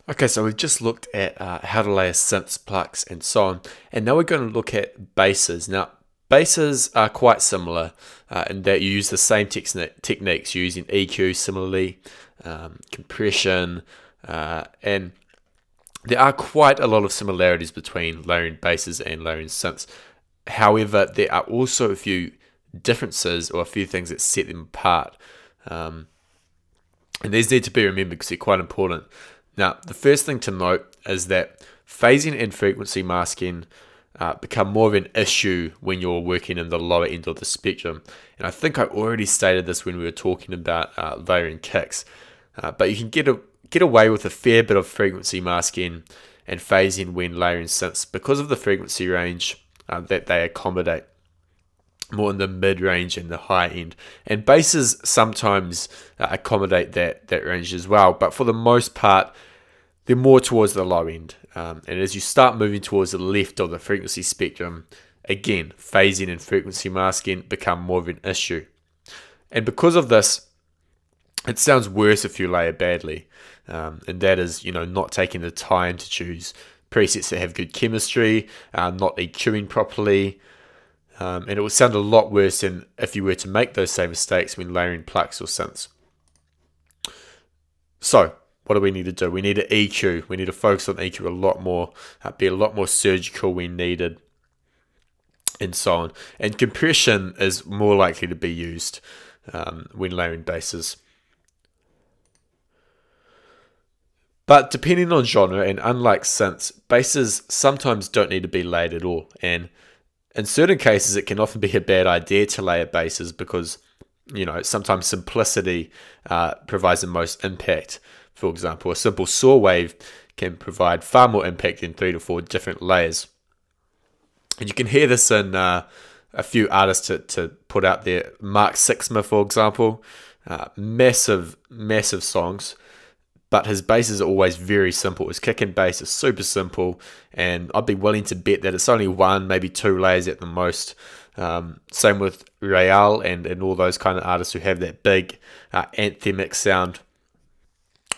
Okay, so we've just looked at how to layer synths, plucks, and so on, and now we're going to look at basses. Now, basses are quite similar in that you use the same techniques, using EQ similarly, compression, and there are quite a lot of similarities between layering basses and layering synths. However, there are also a few differences or a few things that set them apart. Um, and these need to be remembered because they're quite important. Now, the first thing to note is that phasing and frequency masking become more of an issue when you're working in the lower end of the spectrum. And I think I already stated this when we were talking about layering kicks. But you can get away with a fair bit of frequency masking and phasing when layering synths because of the frequency range that they accommodate, more in the mid-range and the high end. And basses sometimes accommodate that range as well, but for the most part, they're more towards the low end. And as you start moving towards the left of the frequency spectrum, again, phasing and frequency masking become more of an issue. And because of this, it sounds worse if you layer badly. And that is, not taking the time to choose presets that have good chemistry, not EQing properly, and it will sound a lot worse than if you were to make those same mistakes when layering plucks or synths. So, what do we need to do? We need to EQ. We need to focus on EQ a lot more, be a lot more surgical when needed, and so on. And compression is more likely to be used when layering basses. But depending on genre, and unlike synths, basses sometimes don't need to be layered at all. And in certain cases, it can often be a bad idea to layer basses because, sometimes simplicity provides the most impact. For example, a simple saw wave can provide far more impact than 3 to 4 different layers. And you can hear this in a few artists to put out there. Mark Sixma, for example, massive songs, but his basses are always very simple. His kick and bass is super simple, and I'd be willing to bet that it's only 1, maybe 2 layers at the most. Same with Real and all those kind of artists who have that big anthemic sound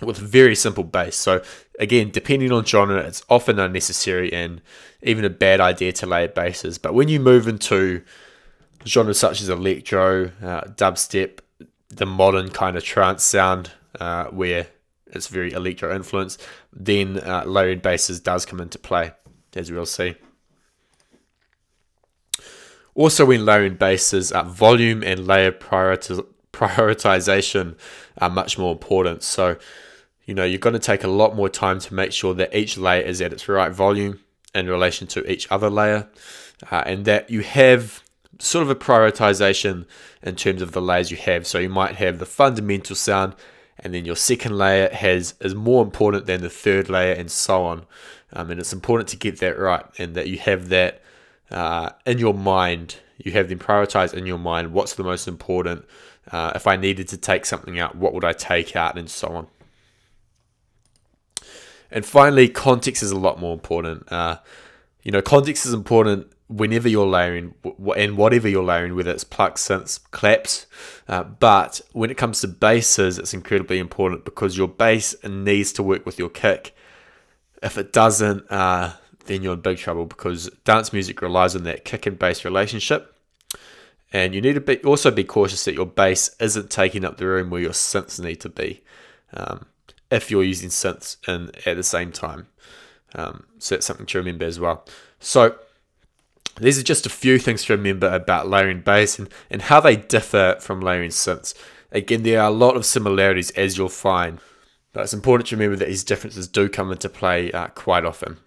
with very simple bass. So again, depending on genre, it's often unnecessary and even a bad idea to layer basses. But when you move into genres such as electro, dubstep, the modern kind of trance sound, where it's very electro influenced, then layering basses does come into play, as we'll see. Also, when layering basses, volume and layer prioritization are much more important. So, you're going to take a lot more time to make sure that each layer is at its right volume in relation to each other layer, and that you have sort of a prioritization in terms of the layers you have. So you might have the fundamental sound, and then your second layer is more important than the third layer, and so on. And it's important to get that right, and that you have that in your mind. You have them prioritized in your mind. What's the most important? If I needed to take something out, what would I take out, and so on. And finally, context is a lot more important. Context is important whenever you're layering and whatever you're layering, whether it's plucks, synths, claps. But when it comes to basses, it's incredibly important because your bass needs to work with your kick. If it doesn't, then you're in big trouble because dance music relies on that kick and bass relationship. And you need to also be cautious that your bass isn't taking up the room where your synths need to be. If you're using synths at the same time. So that's something to remember as well. So these are just a few things to remember about layering bass and how they differ from layering synths. Again, there are a lot of similarities, as you'll find, but it's important to remember that these differences do come into play quite often.